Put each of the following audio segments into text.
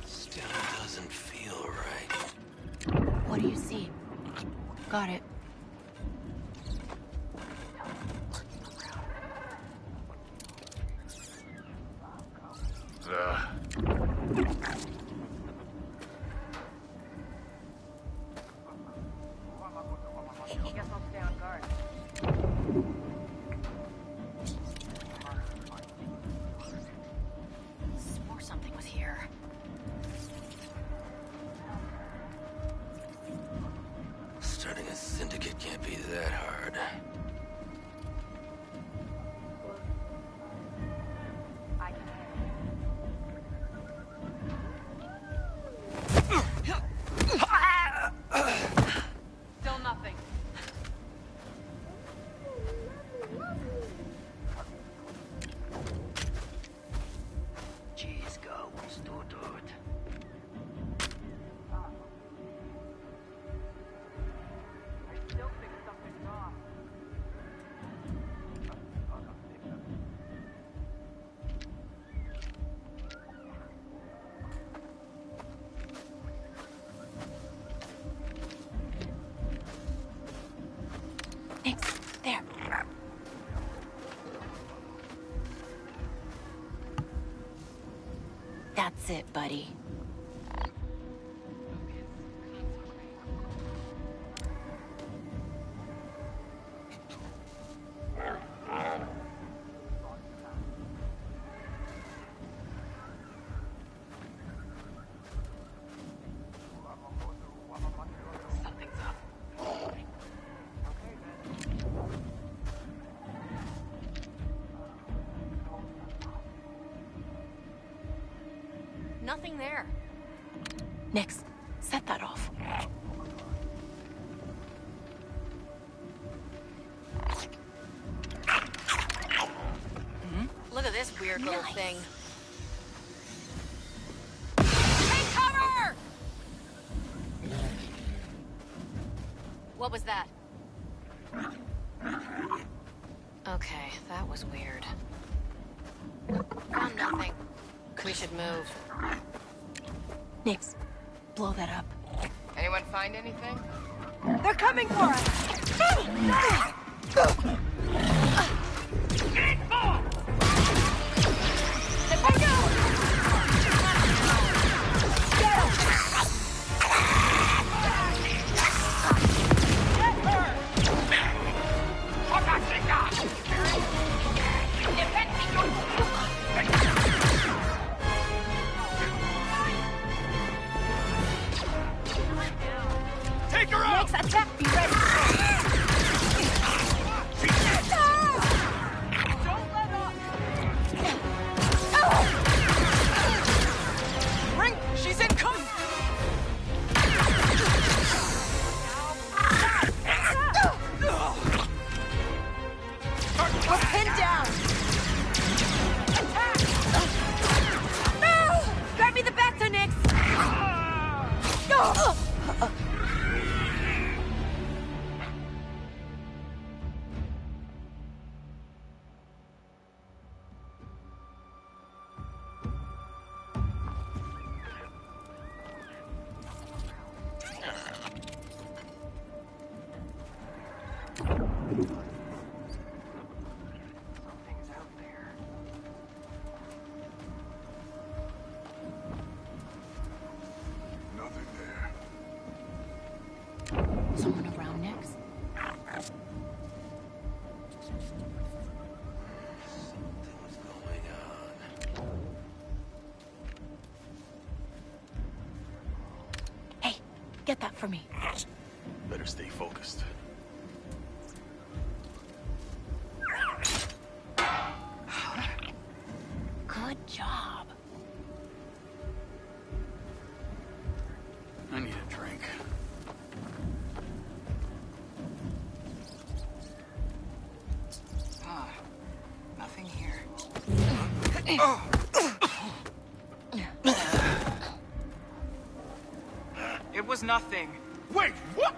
Still doesn't feel right. What do you see? Got it. Swore something was here. Starting a syndicate can't be that hard. Still nothing. Ciężko ustąpić. Thanks. There. That's it, buddy. Something's up. Nothing there. Nix, set that off. Look at this weird little thing. Take cover! What was that? Okay, that was weird. Found nothing. We should move. Nix, blow that up. Anyone find anything? They're coming for us! Take her out! Nix, attack! Be ready! Don't let up! Ring! She's in cover! We're pinned down! Attack! No! Grab me the back to Nix! Something's out there. Nothing there. Someone around Nix? Something's going on. Hey, get that for me. Better stay focused. Good job. I need a drink. Nothing here. It was nothing. Wait, what?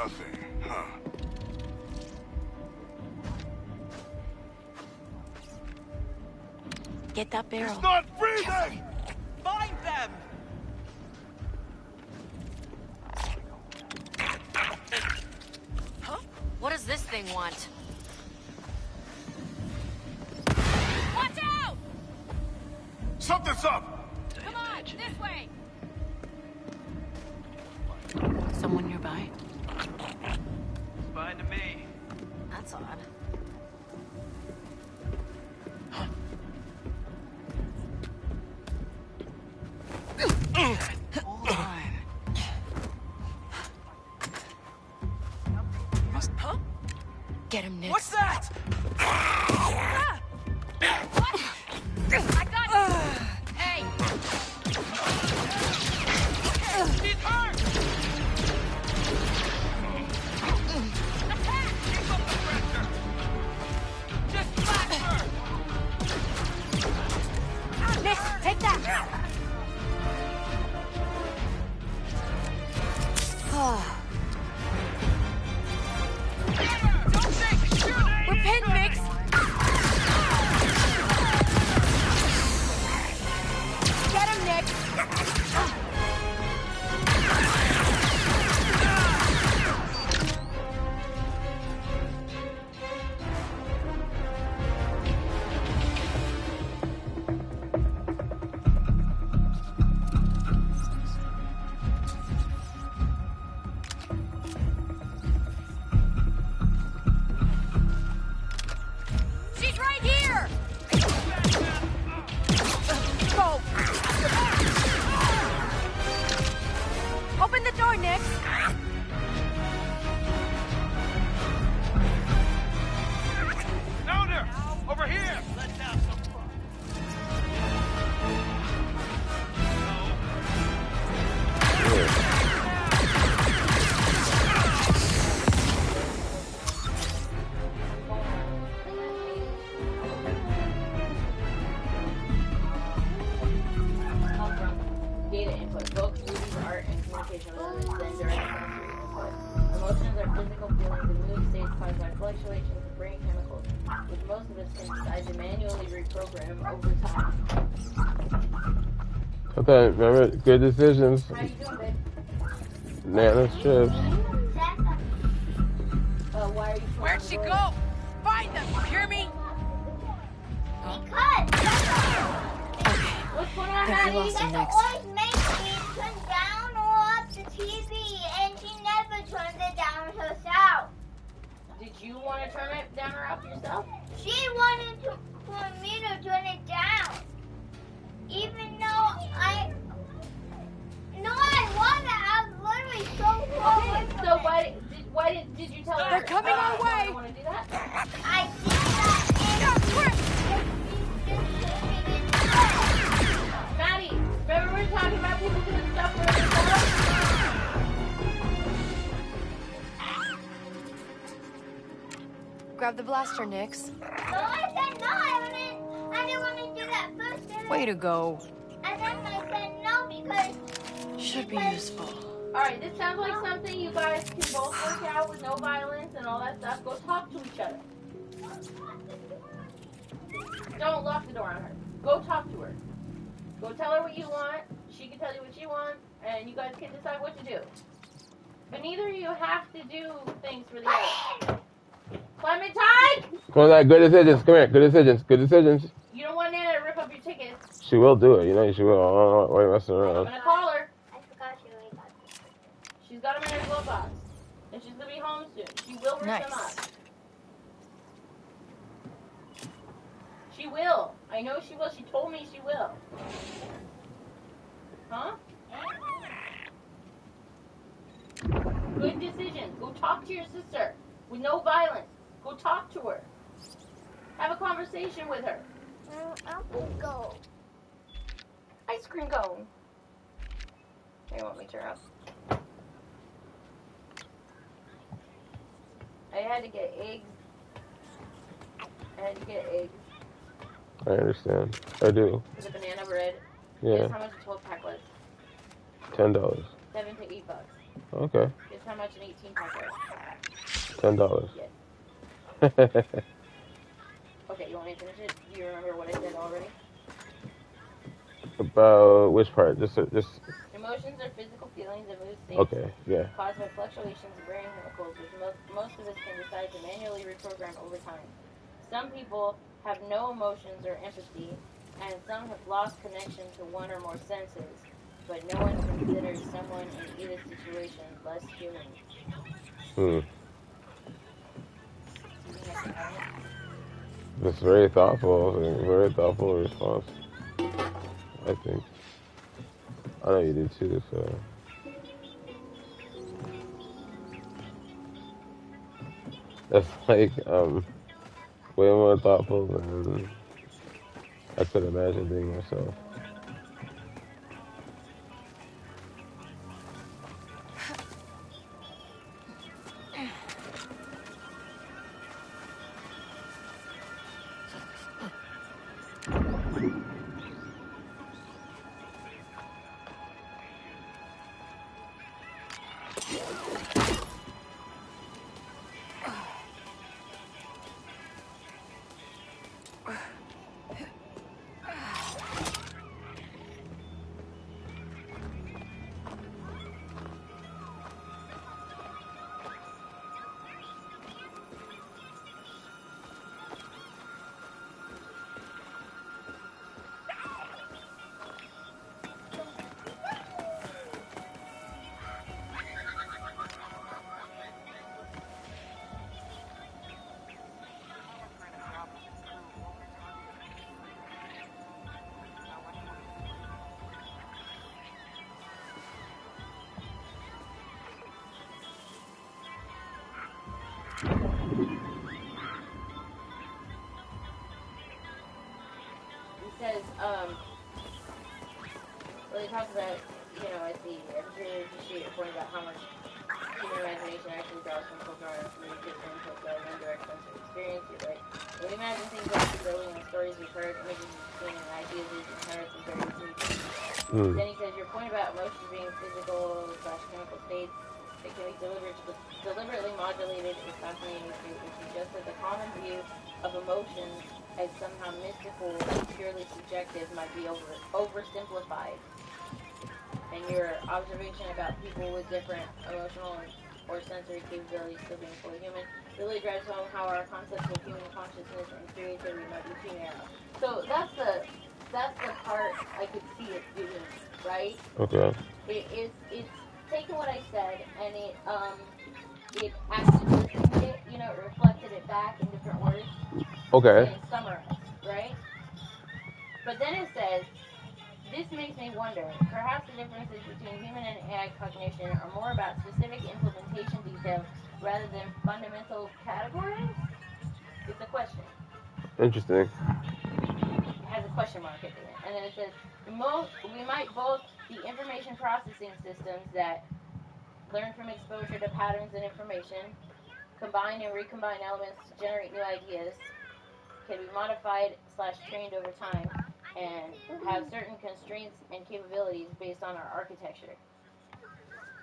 nothing, huh? Get that barrel. He's not breathing! Find them! Huh? What does this thing want? Watch out! Something's up! Come on, this way! Someone nearby? It's fine to me. That's odd. Hold on. Huh? Get him, Nick. What's that? Ah! What? I got you! Hey! She's hurt! Attack! Keep up the pressure! Just blast her! Nick, take that! Don't think! Shoot! We're pinned, Nix! Get him, Nick! She's right here! Go! Open the door, Nick! Found her! Over here! Let's have some fun. Come from data input, books, movies, art, and communication with others, then direct sensory input. Emotions are physical feelings and mood states caused by fluctuations of brain chemicals, which most of us can decide to manually reprogram over time. Okay, remember, good decisions. How you doing, babe? Nana chips. Why are you Where'd she go? Find them! You hear me? What's going on, Think we Maddie? lost him, Nix. always makes me turn down or up the TV, and she never turns it down herself. Did you want to turn it down or up yourself? She wanted for me to turn it down, even though I wasn't. I was literally so far away from So it. why did you tell her? They're coming our way. You want to do that? I did that, Maddie, remember we were talking about people doing stuff for themselves? Grab the blaster, Nix. No, I said no. I didn't want to do that first. And Way to go. then I said no because Should be useful. Alright, this sounds like something you guys can both work out with no violence and all that stuff. Go talk to each other. Don't lock the door on her. Go talk to her. Go tell her what you want. She can tell you what you want, and you guys can decide what to do. But neither of you have to do things for the other. Clementine! Come on, that good decisions. Come here, good decisions. Good decisions. You don't want Nana to rip up your tickets. She will do it. You know she will. I don't know why you're messing I'm around. gonna call her. I forgot she already got it. She's got them in her glove box. And she's gonna be home soon. She will rip them up. Nice. She will. I know she will. She told me she will. Huh? Good decision. Go talk to your sister with no violence. Go talk to her. Have a conversation with her. Apple go. Ice cream cone. Here, you want me to turn up? I had to get eggs. I understand. I do. For the banana bread. Yeah. Guess how much a 12 pack was? $10. $7 to $8. Okay. Guess how much an 18 pack is? $10. Yes. Okay, you want me to finish it? Do you remember what I said already? About which part? Just. Emotions are physical feelings and mood states Okay. Yeah. caused by fluctuations in brain chemicals, which most of us can decide to manually reprogram over time. Some people have no emotions or empathy, and some have lost connection to one or more senses, but no one considers someone in either situation less human. Hmm. Do you think I can have it? That's very thoughtful. Very thoughtful response. I think. I know you do too. So that's like way more thoughtful than I could imagine being myself. He says, well, he talks about, at the beginning of the sheet, a point about how much human imagination actually draws from cultural and communication input rather than direct sensory experience. You're right. When we imagine things like building and stories we've heard, images we've seen, and ideas we've encountered some very unique. Hmm. Then he says, your point about emotions being physical / chemical states that can be deliberately modulated is fascinating to me. It suggests that the common view of emotions as somehow mystical and purely subjective might be oversimplified. And your observation about people with different emotional or sensory capabilities still being fully human really drives home how our concepts of human consciousness and creativity might be too narrow. So that's the part I could see it doing, right? Okay. It's taken what I said and it actually listened it, it reflected it back in different words Okay. and summarized, right? But then it says, this makes me wonder, perhaps the differences between human and AI cognition are more about specific implementation details rather than fundamental categories? It's a question. Interesting. It has a question mark at the end. And then it says, we might both be information processing systems that learn from exposure to patterns and information, combine and recombine elements to generate new ideas, can be modified / trained over time, and have certain constraints and capabilities based on our architecture.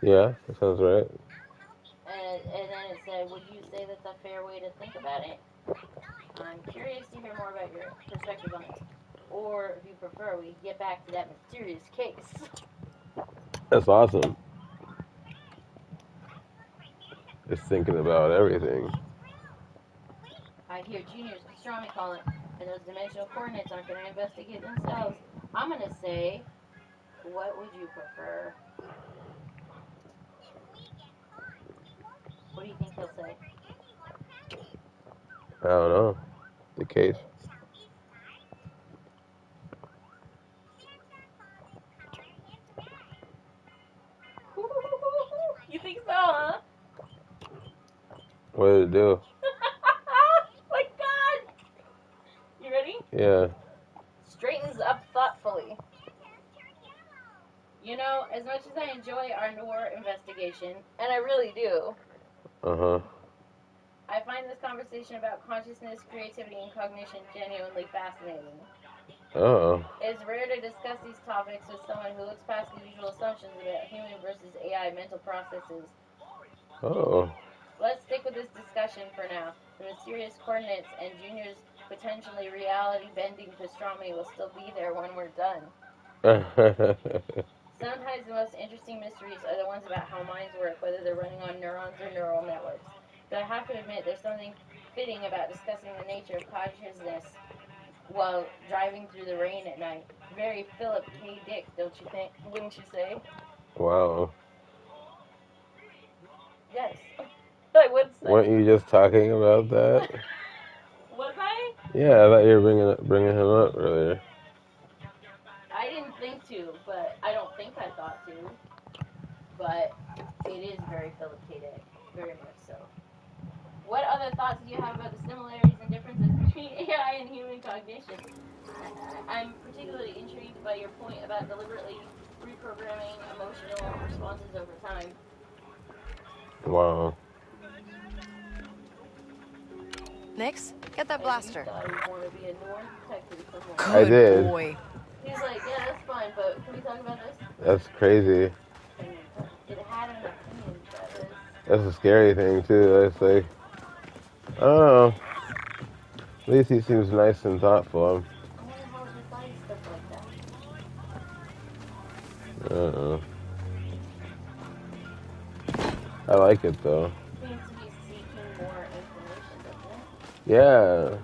Yeah, that sounds right. And then it said, would you say that's a fair way to think about it? I'm curious to hear more about your perspective on this. Or, if you prefer, we get back to that mysterious case. That's awesome. Just thinking about everything. I hear juniors pastrami calling, and those dimensional coordinates aren't going to investigate themselves. I'm going to say, what would you prefer? What do you think he'll say? I don't know. The case. You think so, huh? What did it do? My God! You ready? Yeah. Straightens up thoughtfully. As much as I enjoy our noir investigation, and I really do, Uh-huh. I find this conversation about consciousness, creativity, and cognition genuinely fascinating. Oh. It's rare to discuss these topics with someone who looks past the usual assumptions about human versus AI mental processes. Oh. Let's stick with this discussion for now. The mysterious coordinates and Junior's potentially reality-bending pastrami will still be there when we're done. Sometimes the most interesting mysteries are the ones about how minds work, whether they're running on neurons or neural networks. But I have to admit, there's something fitting about discussing the nature of consciousness while driving through the rain at night. Very Philip K. Dick, don't you think? Wouldn't you say? Wow. Yes. I would say. Weren't you just talking about that? Was I? Yeah, I thought you were bringing him up earlier. I didn't think to, but I don't think I thought to. But it is very Philip K. Dick. Very much so. What other thoughts do you have about the similarities and differences between AI and human cognition? I'm particularly intrigued by your point about deliberately reprogramming emotional responses over time. Wow. Nix, get that blaster. I want to be a Norm detective somewhere. I did. Boy. He's like, yeah, that's fine, but can we talk about this? That's crazy. It had an opinion, Travis. That's a scary thing, too. It's like, I don't know. At least he seems nice and thoughtful. I wonder how it decides stuff like that. I don't know. I like it, though. It seems to be seeking more information, doesn't it? Yeah.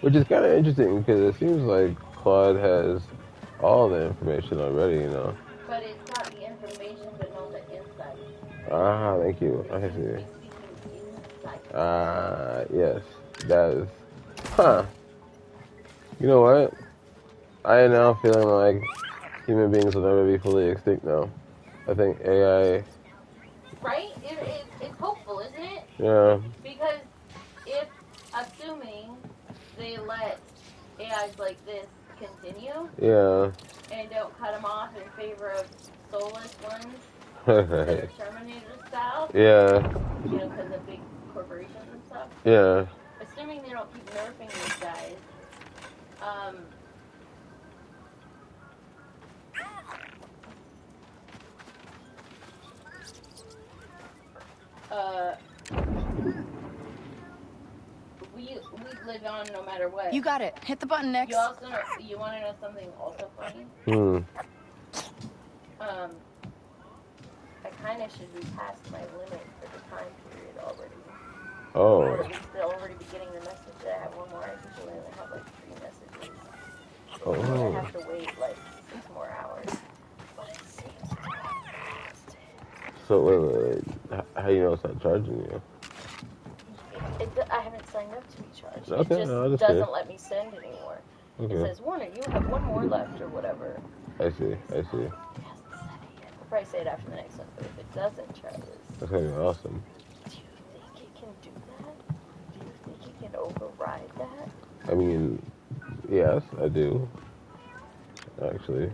Which is kind of interesting, because it seems like Claude has all the information already, you know. But it's got the information, but not the insight. Ah, thank you. I see. Yes. That is. Huh. You know what? I am now feeling like human beings will never be fully extinct now. I think AI... Right? It's hopeful, isn't it? Yeah. Because if, assuming they let AIs like this continue, Yeah. and don't cut them off in favor of soulless ones, Right. that are Terminator style, Yeah. you know, because of big corporations and stuff. Yeah. Assuming they don't keep nerfing these guys, we live on no matter what. You got it. Hit the button, Nix. You want to know something also funny? I kind of should be past my limit for the time period already. Oh. Or at least they'll already be getting the message that I have one more. I usually only have like 3 messages. Oh. I have to wait like 6 more hours. But it seems fantastic. So, wait. How do you know it's not charging you? I haven't signed up to be charged. Okay, It just doesn't let me send anymore. Okay. It says, Warner, you have 1 more left or whatever. I see. It hasn't said it yet. We'll probably say it after the next one, but if it doesn't, Travis, That's gonna be awesome. do you think it can do that? Do you think it can override that? I mean, yes, I do. Actually.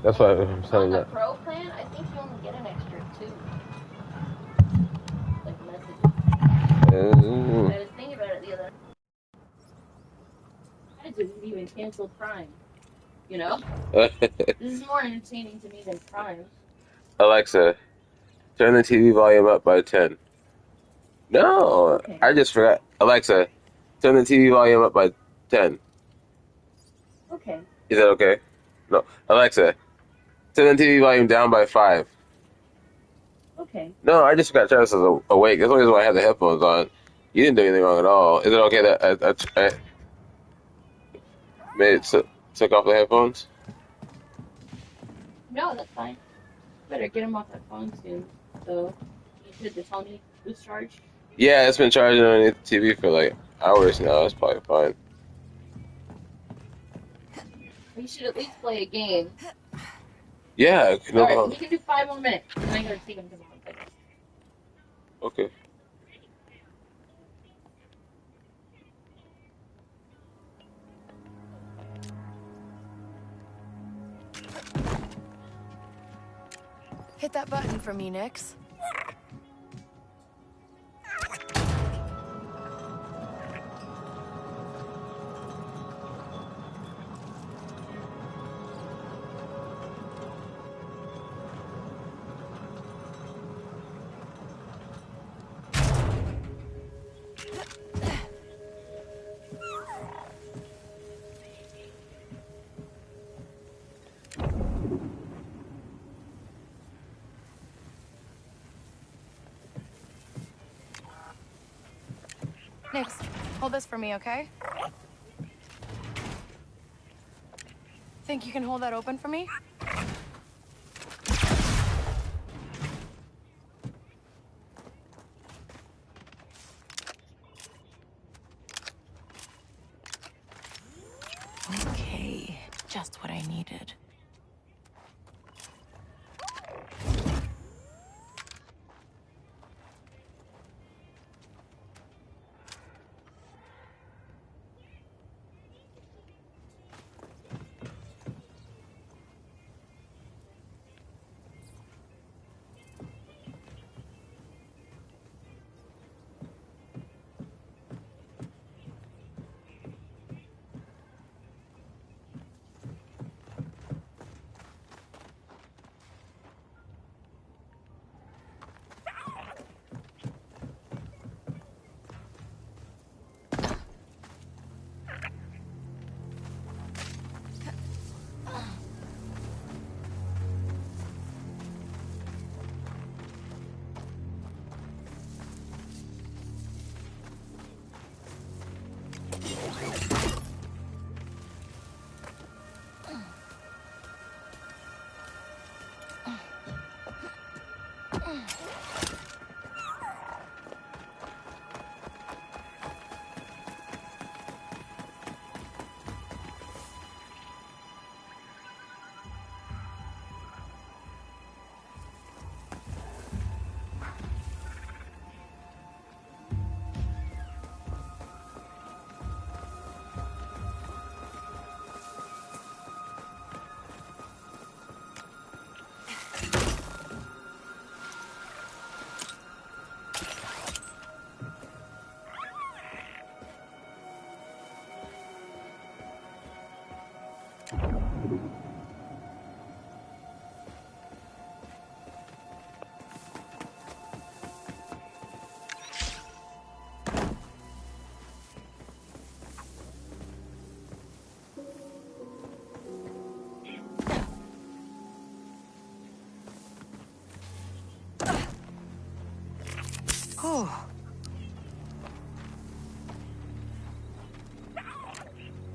That's why I'm saying On the that. Pro plan, I think you only get an extra 2. Like messages. I was thinking about it the other night. I didn't even cancel Prime. You know? This is more entertaining to me than Prime. Alexa, turn the TV volume up by 10. No, Okay. I just forgot. Alexa, turn the TV volume up by 10. Okay. Is that okay? No. Alexa, turn the TV volume down by 5. Okay. No, I just forgot Travis was awake. That's the reason why I had the headphones on. You didn't do anything wrong at all. Is it okay that I made it took off the headphones? No, that's fine. Better get him off that phone soon. So, you said the Tony was charged? Yeah, it's been charging underneath the TV for like hours now. That's probably fine. We should at least play a game. Yeah, no Alright, problem. we can do 5 more minutes. And I gotta take him to the hospital. Okay. Hit that button for me, Nix. Nix, hold this for me, okay? Think you can hold that open for me? Okay, just what I needed.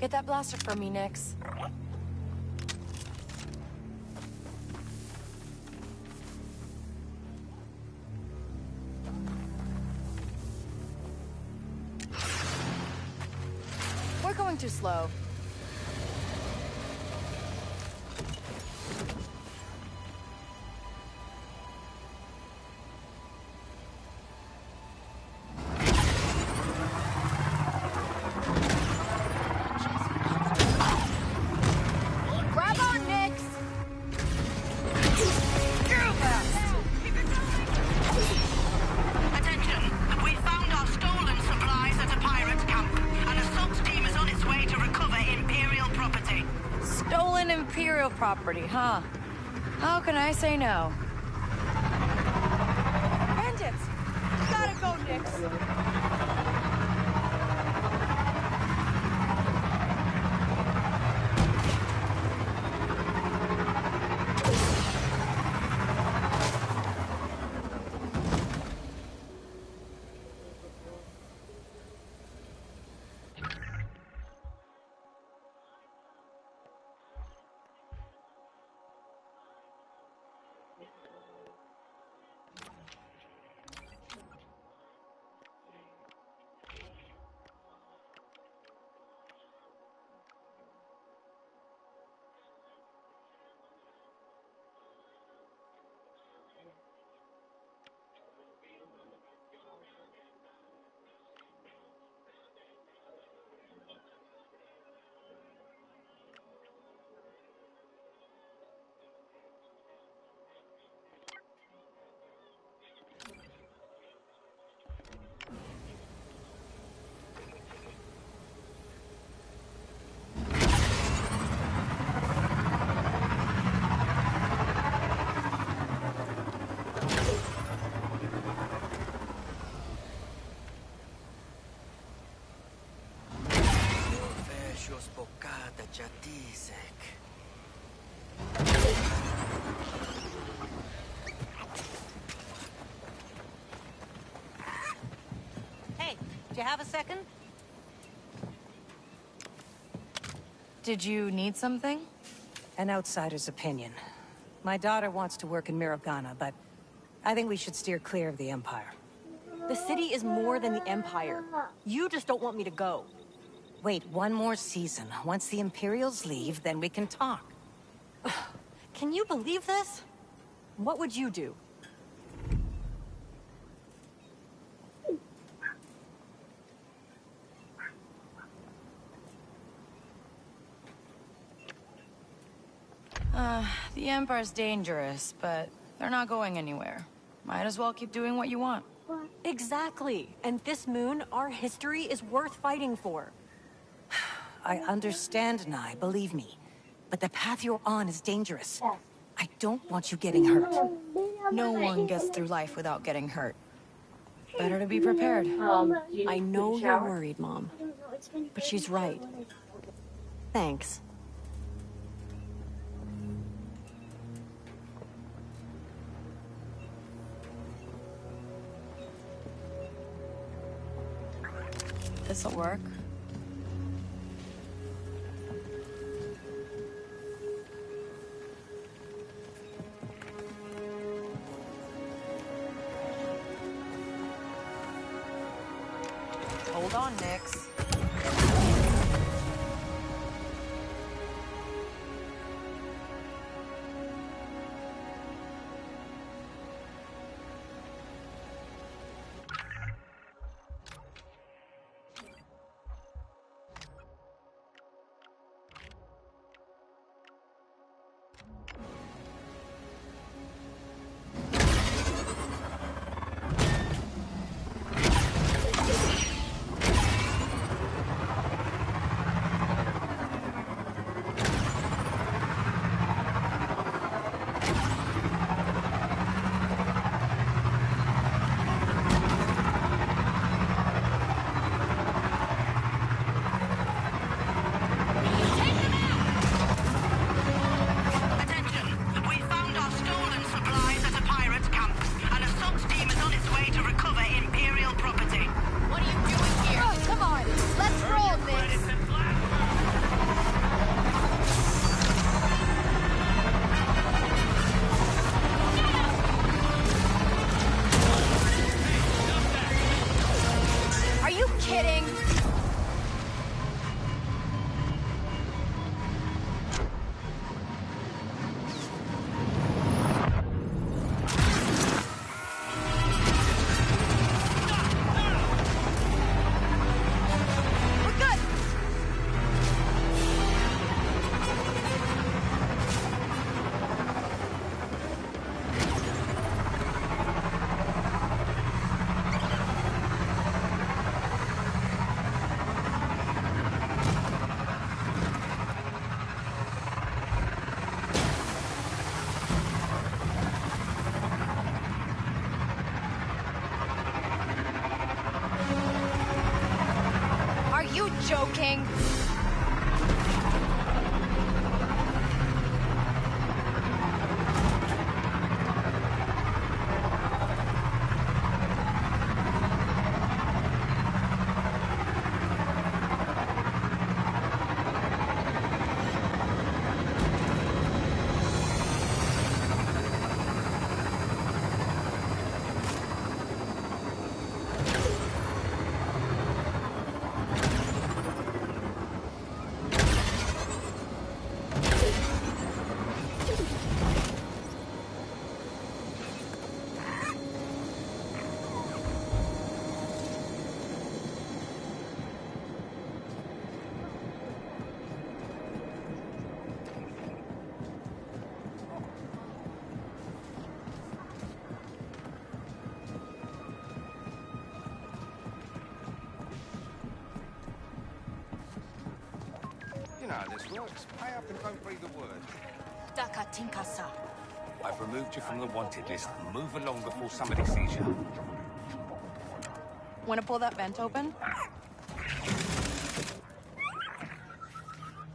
Get that blaster from me, Nix. We're going too slow. Property, huh? How can I say no? Bandits! Gotta go, Nix! Do you have a second? Did you need something? An outsider's opinion. My daughter wants to work in Miragana, but I think we should steer clear of the Empire. The city is more than the Empire. You just don't want me to go. Wait one more season. Once the Imperials leave, then we can talk. Can you believe this? What would you do? The Empire's dangerous, but they're not going anywhere. Might as well keep doing what you want. Exactly. And this moon, our history is worth fighting for. I understand, Nye, believe me. But the path you're on is dangerous. I don't want you getting hurt. No one gets through life without getting hurt. Better to be prepared. I know you're worried, Mom. But she's right. Thanks. This'll work. Hold on, Nix. Joking. How this works. Pay up and don't breathe a word. Dakatinkasa. I've removed you from the wanted list. Move along before somebody sees you. Want to pull that vent open?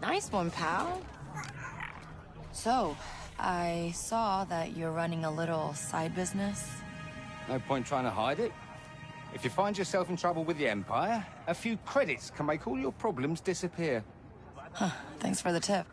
Nice one, pal. So, I saw that you're running a little side business. No point trying to hide it. If you find yourself in trouble with the Empire, a few credits can make all your problems disappear. Huh, thanks for the tip.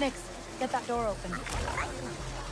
Nix, get that door open.